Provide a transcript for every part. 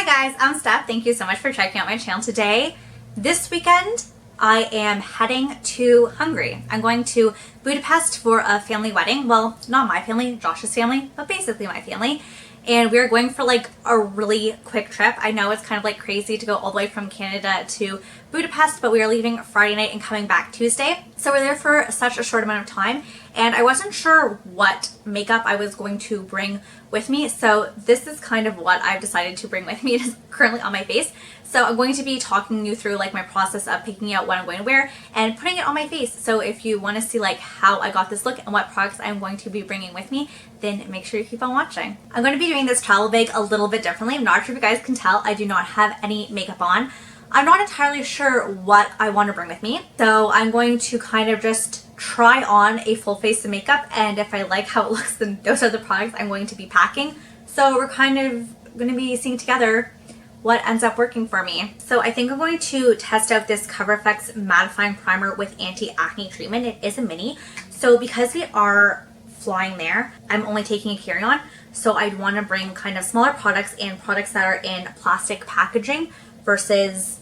guys, I'm Steph. Thank you so much for checking out my channel today. This weekend, I am heading to Hungary. I'm going to Budapest for a family wedding. Well, not my family, Josh's family, but basically my family. And we're going for like a really quick trip. I know it's kind of like crazy to go all the way from Canada to Budapest, but we are leaving Friday night and coming back Tuesday. So we're there for such a short amount of time, and I wasn't sure what makeup I was going to bring with me. So this is kind of what I've decided to bring with me. It is currently on my face. So I'm going to be talking you through like my process of picking out what I'm going to wear and putting it on my face. So if you want to see like how I got this look and what products I'm going to be bringing with me, then make sure you keep on watching. I'm going to be doing this travel bag a little bit differently. I'm not sure if you guys can tell, I do not have any makeup on. I'm not entirely sure what I want to bring with me. So I'm going to kind of just try on a full face of makeup, and if I like how it looks, then those are the products I'm going to be packing. So we're kind of going to be seeing together what ends up working for me. So I think I'm going to test out this CoverFX mattifying primer with anti-acne treatment. It is a mini. So because we are flying there, I'm only taking a carry-on. So I'd want to bring kind of smaller products and products that are in plastic packaging versus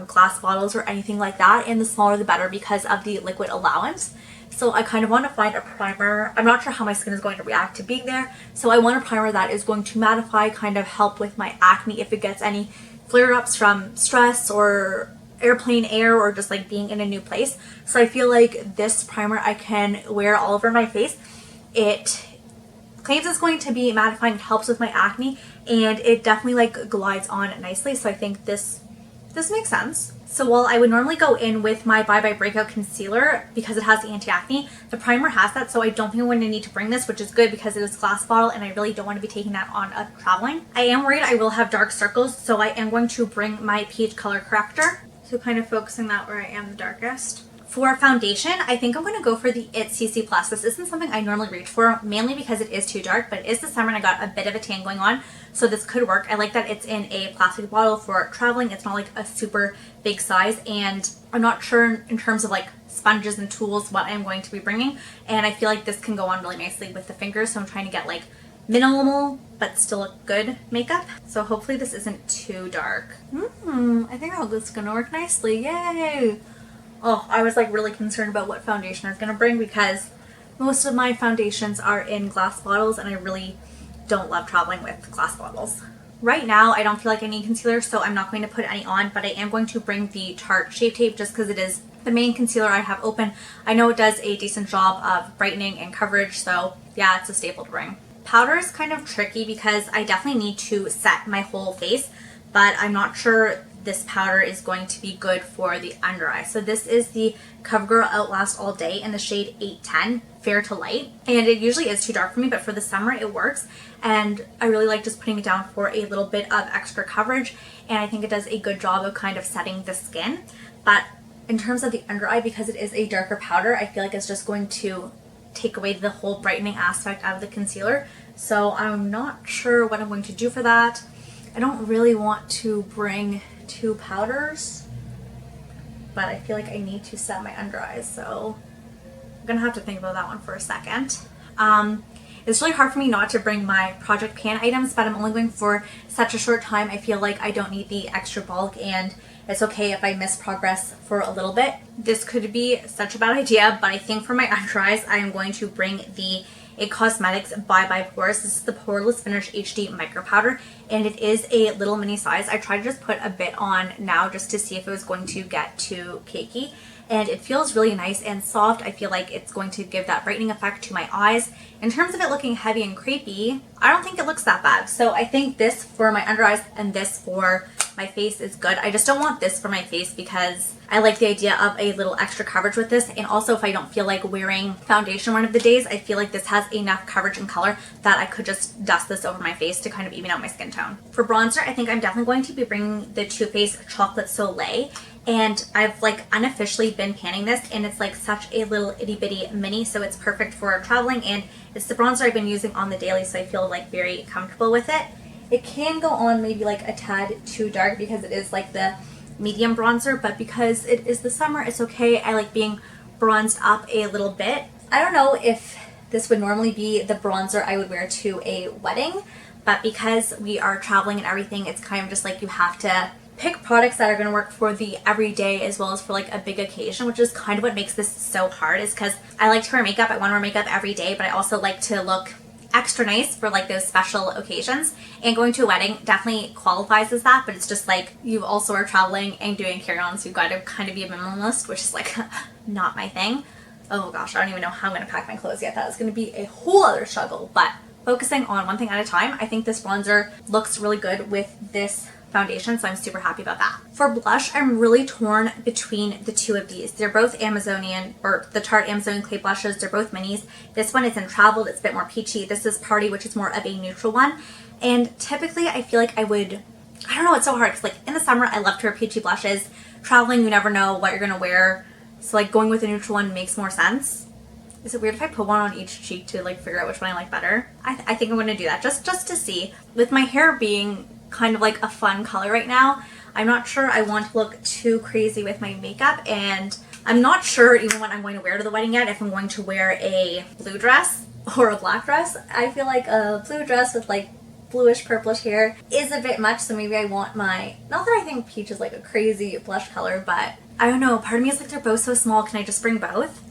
glass bottles or anything like that. And the smaller the better because of the liquid allowance. So I kind of want to find a primer. I'm not sure how my skin is going to react to being there. So I want a primer that is going to mattify, kind of help with my acne if it gets any flare-ups from stress or airplane air or just like being in a new place. So I feel like this primer I can wear all over my face. It claims it's going to be mattifying, it helps with my acne, and it definitely like glides on nicely. So I think this makes sense. So while I would normally go in with my Bye Bye Breakout Concealer because it has the anti-acne, the primer has that, so I don't think I'm going to need to bring this, which is good because it is a glass bottle and I really don't want to be taking that on traveling. I am worried I will have dark circles, so I am going to bring my peach color corrector. So kind of focusing that where I am the darkest. For foundation, I think I'm going to go for the IT CC Plus. This isn't something I normally reach for, mainly because it is too dark, but it is the summer and I got a bit of a tan going on, so this could work. I like that it's in a plastic bottle for traveling. It's not like a super big size, and I'm not sure in terms of like sponges and tools what I'm going to be bringing, and I feel like this can go on really nicely with the fingers, so I'm trying to get like minimal but still a good makeup. So hopefully this isn't too dark. I think all this is going to work nicely. Yay! Oh, I was like really concerned about what foundation I was going to bring because most of my foundations are in glass bottles and I really don't love traveling with glass bottles. Right now, I don't feel like I need concealer, so I'm not going to put any on, but I am going to bring the Tarte Shape Tape just because it is the main concealer I have open. I know it does a decent job of brightening and coverage, so yeah, it's a staple to bring. Powder is kind of tricky because I definitely need to set my whole face, but I'm not sure this powder is going to be good for the under eye. So this is the Covergirl Outlast All Day in the shade 810, Fair to Light. And it usually is too dark for me, but for the summer it works. And I really like just putting it down for a little bit of extra coverage. And I think it does a good job of kind of setting the skin. But in terms of the under eye, because it is a darker powder, I feel like it's just going to take away the whole brightening aspect out of the concealer. So I'm not sure what I'm going to do for that. I don't really want to bring two powders, but I feel like I need to set my under eyes, so I'm gonna have to think about that one for a second. It's really hard for me not to bring my project pan items, but I'm only going for such a short time. I feel like I don't need the extra bulk, and it's okay if I miss progress for a little bit. This could be such a bad idea, but I think for my under eyes, I am going to bring the It Cosmetics Bye Bye Pores. This is the Poreless Finish HD Micro Powder, and it is a little mini size. I tried to just put a bit on now just to see if it was going to get too cakey, and it feels really nice and soft. I feel like it's going to give that brightening effect to my eyes. In terms of it looking heavy and crepey, I don't think it looks that bad. So I think this for my under eyes and this for my face is good. I just don't want this for my face because I like the idea of a little extra coverage with this, and also if I don't feel like wearing foundation one of the days, I feel like this has enough coverage and color that I could just dust this over my face to kind of even out my skin tone. For bronzer, I think I'm definitely going to be bringing the Too Faced Chocolate Soleil, and I've like unofficially been panning this, and it's like such a little itty bitty mini, so it's perfect for traveling, and it's the bronzer I've been using on the daily, so I feel like very comfortable with it. It can go on maybe like a tad too dark because it is like the medium bronzer, but because it is the summer, it's okay. I like being bronzed up a little bit. I don't know if this would normally be the bronzer I would wear to a wedding, but because we are traveling and everything, it's kind of just like you have to pick products that are going to work for the everyday as well as for like a big occasion, which is kind of what makes this so hard, is because I like to wear makeup. I want to wear makeup every day, but I also like to look extra nice for like those special occasions, and going to a wedding definitely qualifies as that, but it's just like you also are traveling and doing carry-ons, so you've got to kind of be a minimalist, which is like not my thing. Oh gosh, I don't even know how I'm going to pack my clothes yet. That is going to be a whole other struggle, but focusing on one thing at a time, I think this bronzer looks really good with this foundation, so I'm super happy about that. For blush, I'm really torn between the two of these. They're both Amazonian, or the Tarte Amazonian Clay blushes. They're both minis. This one is in Traveled. It's a bit more peachy. This is Party, which is more of a neutral one. And typically, I feel like I don't know, it's so hard because like in the summer, I love to wear peachy blushes. Traveling, you never know what you're going to wear. So like going with a neutral one makes more sense. Is it weird if I put one on each cheek to like figure out which one I like better? I think I'm going to do that just to see. With my hair being kind of like a fun color right now, I'm not sure I want to look too crazy with my makeup, and I'm not sure even what I'm going to wear to the wedding yet, if I'm going to wear a blue dress or a black dress. I feel like a blue dress with like bluish purplish hair is a bit much, so maybe I want my, not that I think peach is like a crazy blush color, but I don't know, part of me is like they're both so small, can I just bring both?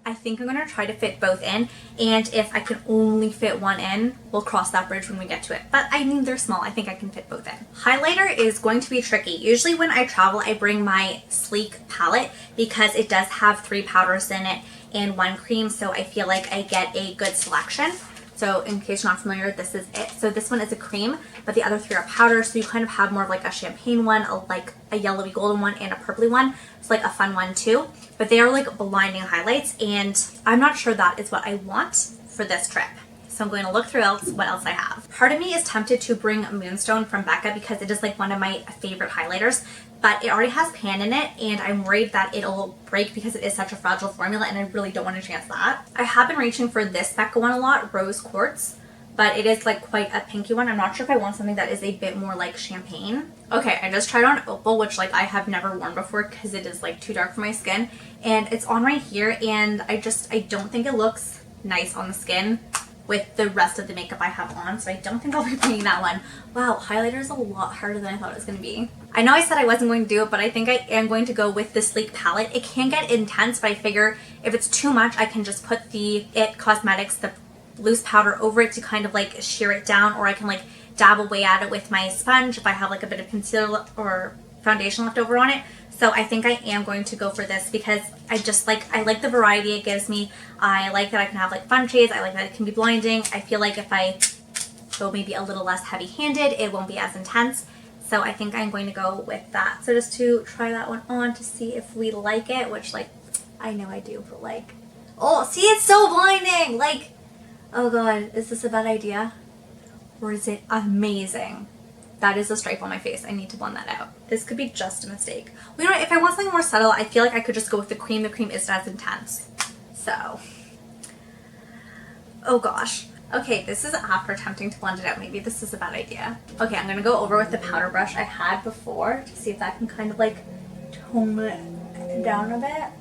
I think I'm going to try to fit both in, and if I can only fit one in, we'll cross that bridge when we get to it. But I mean, they're small. I think I can fit both in. Highlighter is going to be tricky. Usually when I travel, I bring my sleek palette because it does have 3 powders in it and 1 cream, so I feel like I get a good selection. So in case you're not familiar, this is it. So this one is a cream, but the other 3 are powders, so you kind of have more of like a champagne one, like a yellowy golden one, and a purpley one. It's like a fun one too. But they are like blinding highlights, and I'm not sure that is what I want for this trip. So I'm going to look through what else I have. Part of me is tempted to bring Moonstone from Becca because it is like one of my favorite highlighters, but it already has pan in it, and I'm worried that it'll break because it is such a fragile formula, and I really don't want to chance that. I have been reaching for this Becca one a lot, Rose Quartz, but it is like quite a pinky one. I'm not sure if I want something that is a bit more like champagne. Okay, I just tried on Opal, which like I have never worn before because it is like too dark for my skin, and it's on right here, and I don't think it looks nice on the skin with the rest of the makeup I have on, so I don't think I'll be bringing that one. Wow, highlighter is a lot harder than I thought it was going to be. I know I said I wasn't going to do it, but I think I am going to go with the sleek palette. It can get intense, but I figure if it's too much, I can just put the IT Cosmetics, the loose powder over it to kind of like sheer it down, or I can like dab away at it with my sponge if I have like a bit of concealer or foundation left over on it. So I think I am going to go for this because I like the variety it gives me. I like that I can have like fun shades. I like that it can be blinding. I feel like if I go maybe a little less heavy-handed, it won't be as intense. So I think I'm going to go with that. So just to try that one on to see if we like it, which like, I know I do, but like, oh, see, it's so blinding. Like, oh God, is this a bad idea? Or is it amazing? That is a stripe on my face. I need to blend that out. This could be just a mistake. Well, you know what? If I want something more subtle, I feel like I could just go with the cream. The cream isn't as intense. So, oh gosh. Okay, this is after attempting to blend it out. Maybe this is a bad idea. Okay, I'm going to go over with the powder brush I had before to see if that can kind of like tone it down a bit.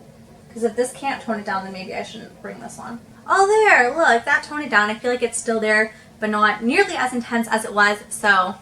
Because if this can't tone it down, then maybe I shouldn't bring this one. Oh, there! Look, that toned it down. I feel like it's still there, but not nearly as intense as it was. So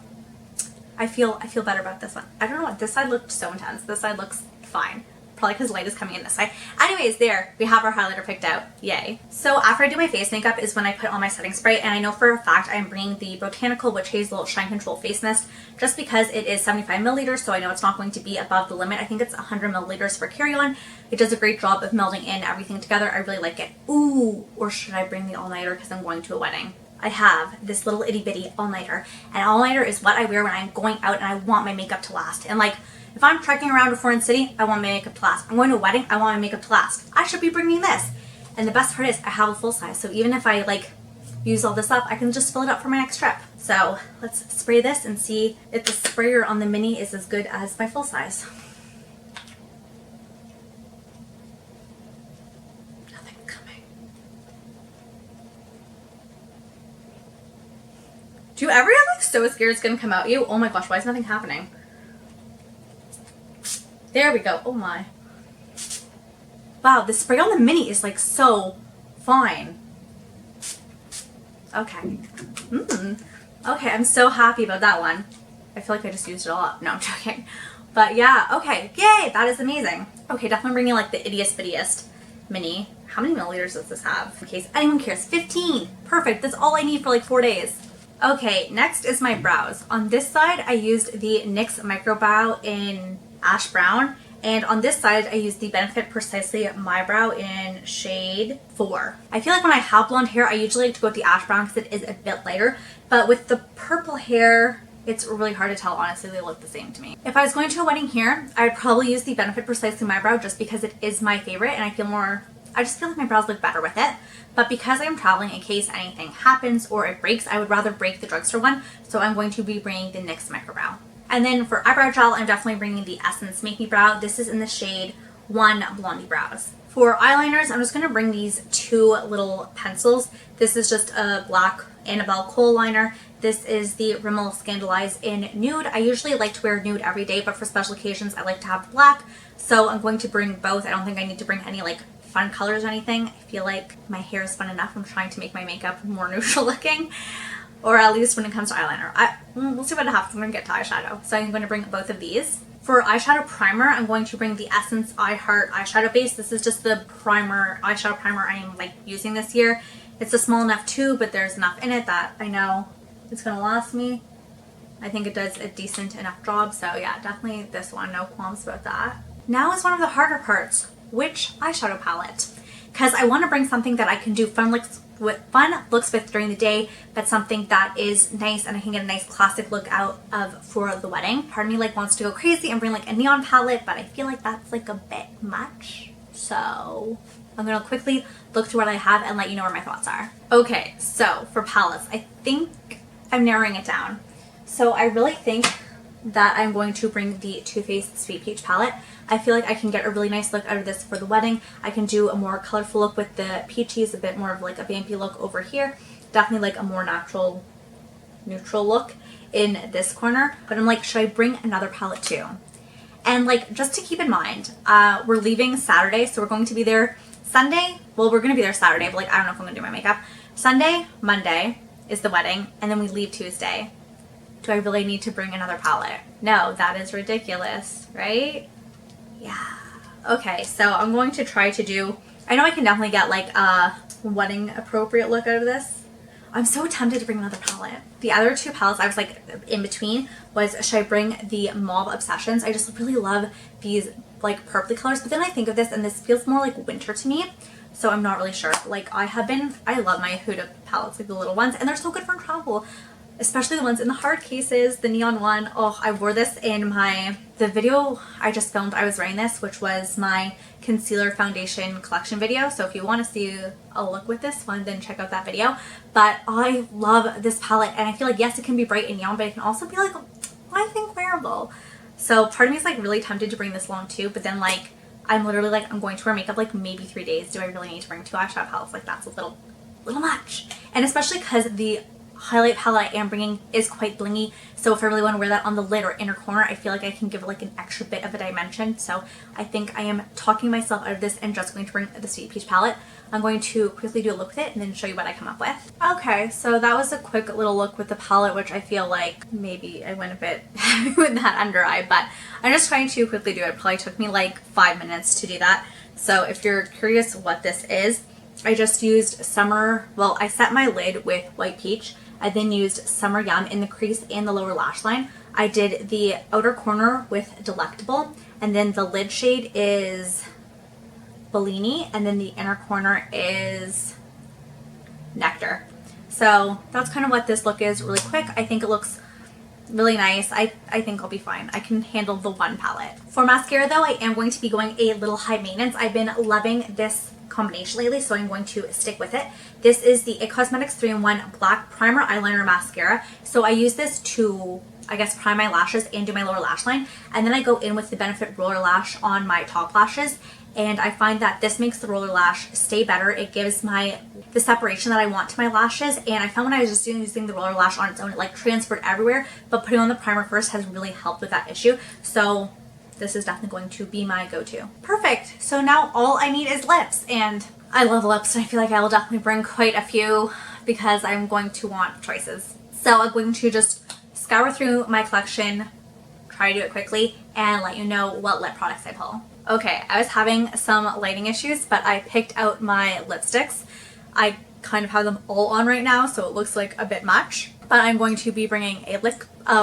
I feel better about this one. I don't know what, this side looked so intense. This side looks fine. Probably because light is coming in this side. Anyways, there, we have our highlighter picked out. Yay. So after I do my face makeup is when I put on my setting spray, and I know for a fact I'm bringing the Botanical Witch Hazel Shine Control Face Mist just because it is 75 milliliters, so I know it's not going to be above the limit. I think it's 100 milliliters for carry-on. It does a great job of melding in everything together. I really like it. Ooh, or should I bring the all-nighter because I'm going to a wedding? I have this little itty bitty all-nighter, and all-nighter is what I wear when I'm going out and I want my makeup to last. And like, if I'm trekking around a foreign city, I want my makeup to last. I'm going to a wedding, I want my makeup to last. I should be bringing this. And the best part is I have a full size, so even if I like use all this up, I can just fill it up for my next trip. So let's spray this and see if the sprayer on the mini is as good as my full size. Nothing's coming. Do you ever get like so scared it's gonna come out you? Oh my gosh, why is nothing happening? There we go. Oh my. Wow, the spray on the mini is like so fine. Okay. Okay, I'm so happy about that one. I feel like I just used it all up. No, I'm joking. But yeah, okay. Yay, that is amazing. Okay, definitely bringing like the ittiest bittiest mini. How many milliliters does this have? In case anyone cares. 15. Perfect. That's all I need for like 4 days. Okay, next is my brows. On this side, I used the NYX Micro Brow in Ash Brown. And on this side, I used the Benefit Precisely My Brow in shade 4. I feel like when I have blonde hair, I usually like to go with the ash brown because it is a bit lighter. But with the purple hair, it's really hard to tell. Honestly, they look the same to me. If I was going to a wedding here, I would probably use the Benefit Precisely My Brow just because it is my favorite and I just feel like my brows look better with it. But because I am traveling, in case anything happens or it breaks, I would rather break the drugstore one. So I'm going to be bringing the NYX Micro Brow. And then for eyebrow gel, I'm definitely bringing the Essence Make Me Brow. This is in the shade 1 Blondie Brows. For eyeliners, I'm just going to bring these 2 little pencils. This is just a black Annabelle Kohl liner. This is the Rimmel Scandaleyes in Nude. I usually like to wear nude every day, but for special occasions, I like to have black. So I'm going to bring both. I don't think I need to bring any like fun colors or anything. I feel like my hair is fun enough. I'm trying to make my makeup more neutral looking. Or at least when it comes to eyeliner. We'll see what happens when we get to eyeshadow. So I'm going to bring both of these. For eyeshadow primer, I'm going to bring the Essence I Heart eyeshadow base. This is just the eyeshadow primer I am like using this year. It's a small enough tube, but there's enough in it that I know it's going to last me. I think it does a decent enough job. So yeah, definitely this one. No qualms about that. Now is one of the harder parts. Which eyeshadow palette? Because I want to bring something that I can do fun looks with during the day, but something that is nice and I can get a nice classic look out of for the wedding. Part of me like wants to go crazy and bring like a neon palette, but I feel like that's like a bit much. So I'm gonna quickly look through what I have and let you know where my thoughts are. Okay, so for palettes, I think I'm narrowing it down. So I really think that I'm going to bring the Too Faced Sweet Peach palette. I feel like I can get a really nice look out of this for the wedding. I can do a more colorful look with the peaches, a bit more of like a vampy look over here. Definitely like a more natural, neutral look in this corner. But I'm like, should I bring another palette too? And like, just to keep in mind, we're leaving Saturday, so we're going to be there Sunday. Well, we're going to be there Saturday, but like, I don't know if I'm going to do my makeup. Sunday, Monday is the wedding, and then we leave Tuesday. Do I really need to bring another palette? No, that is ridiculous, right? Yeah. Okay, so I'm going to try to do, I know I can definitely get like a wedding appropriate look out of this. I'm so tempted to bring another palette. The other 2 palettes I was like in between was, should I bring the Mauve Obsessions? I just really love these like purpley colors, but then I think of this and this feels more like winter to me. So I'm not really sure. Like I love my Huda palettes, like the little ones, and they're so good for travel. Especially the ones in the hard cases, the neon one. Oh, I wore this in the video I just filmed. I was wearing this, which was my concealer foundation collection video. So if you want to see a look with this one, then check out that video. But I love this palette, and I feel like, yes, it can be bright and neon, but it can also be like, I think, wearable. So part of me is like really tempted to bring this along too, but then like, I'm literally like, I'm going to wear makeup like maybe 3 days. Do I really need to bring 2 eyeshadow palettes? Like that's a little much. And especially because the highlight palette I am bringing is quite blingy, so if I really want to wear that on the lid or inner corner, I feel like I can give it like an extra bit of a dimension. So I think I am talking myself out of this and just going to bring the Sweet Peach palette. I'm going to quickly do a look with it and then show you what I come up with. Okay, so that was a quick little look with the palette, which I feel like maybe I went a bit heavy with that under eye, but I'm just trying to quickly do it. It probably took me like 5 minutes to do that. So if you're curious what this is, I just used I set my lid with White Peach. I then used Summer Yum in the crease and the lower lash line. I did the outer corner with Delectable, and then the lid shade is Bellini, and then the inner corner is Nectar. So that's kind of what this look is really quick. I think it looks really nice. I think I'll be fine. I can handle the one palette. For mascara though, I am going to be going a little high maintenance. I've been loving this combination lately, so I'm going to stick with it. This is the IT Cosmetics 3-in-1 Black Primer Eyeliner Mascara. So I use this to, I guess, prime my lashes and do my lower lash line, and then I go in with the Benefit Roller Lash on my top lashes, and I find that this makes the roller lash stay better. It gives the separation that I want to my lashes, and I found when I was just using the roller lash on its own, it like transferred everywhere, but putting on the primer first has really helped with that issue. So this is definitely going to be my go-to. Perfect. So now all I need is lips, and I love lips, and I feel like I will definitely bring quite a few because I'm going to want choices. So I'm going to just scour through my collection, try to do it quickly, and let you know what lip products I pull. Okay, I was having some lighting issues, but I picked out my lipsticks. I kind of have them all on right now, so it looks like a bit much. But I'm going to be bringing a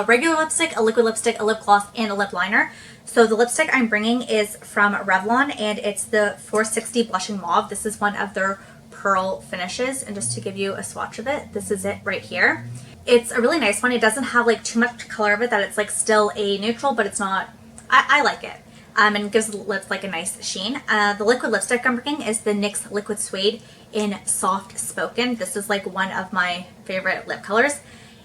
regular lipstick, a liquid lipstick, a lip gloss, and a lip liner. So the lipstick I'm bringing is from Revlon, and it's the 460 Blushing Mauve. This is one of their pearl finishes, and just to give you a swatch of it, this is it right here. It's a really nice one. It doesn't have like too much color of it, that it's like still a neutral, but it's not, I like it. And it gives the lips like a nice sheen. The liquid lipstick I'm bringing is the NYX Liquid Suede in Soft Spoken. This is like one of my favorite lip colors.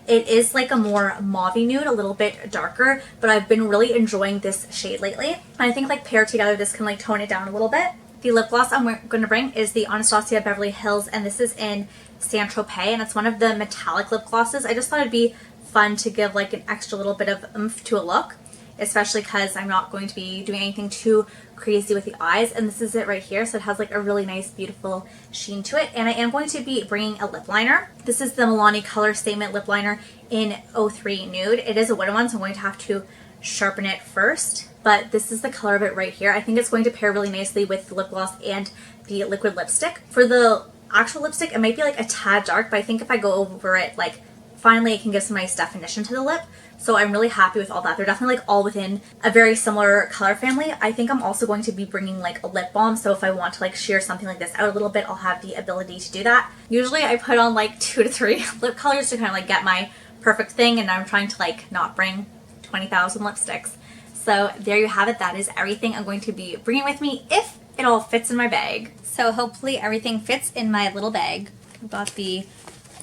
It is like a more mauve-y nude, a little bit darker, but I've been really enjoying this shade lately. And I think like paired together, this can like tone it down a little bit. The lip gloss I'm going to bring is the Anastasia Beverly Hills, and this is in Saint Tropez, and it's one of the metallic lip glosses. I just thought it'd be fun to give like an extra little bit of oomph to a look, especially because I'm not going to be doing anything too crazy with the eyes. And this is it right here, so it has like a really nice beautiful sheen to it. And I am going to be bringing a lip liner. This is the Milani Color Statement Lip Liner in 03 Nude. It is a wooden one, so I'm going to have to sharpen it first, but this is the color of it right here. I think it's going to pair really nicely with the lip gloss and the liquid lipstick. For the actual lipstick, it might be like a tad dark, but I think if I go over it, like finally it can give some nice definition to the lip. So I'm really happy with all that. They're definitely like all within a very similar color family. I think I'm also going to be bringing like a lip balm, so if I want to like sheer something like this out a little bit, I'll have the ability to do that. Usually I put on like 2 to 3 lip colors to kind of like get my perfect thing, and I'm trying to like not bring 20,000 lipsticks. So there you have it. That is everything I'm going to be bringing with me if it all fits in my bag. So hopefully everything fits in my little bag. I've got the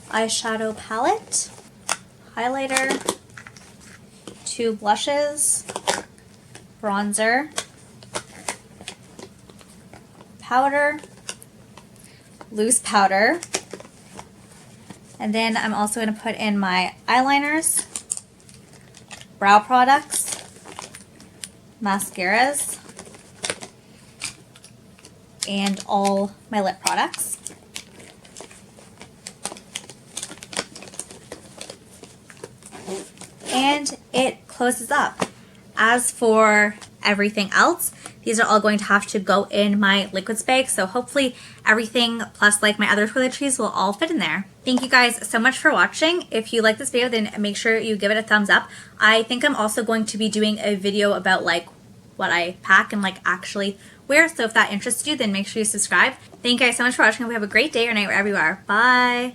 eyeshadow palette, highlighter, 2 blushes, bronzer, powder, loose powder, and then I'm also going to put in my eyeliners, brow products, mascaras, and all my lip products. And it closes up. As for everything else, these are all going to have to go in my liquids bag, so hopefully everything plus like my other toiletries will all fit in there. Thank you guys so much for watching. If you like this video, then make sure you give it a thumbs up. I think I'm also going to be doing a video about like what I pack and like actually wear, so if that interests you, then make sure you subscribe. Thank you guys so much for watching. We have a great day or night wherever you are. Bye!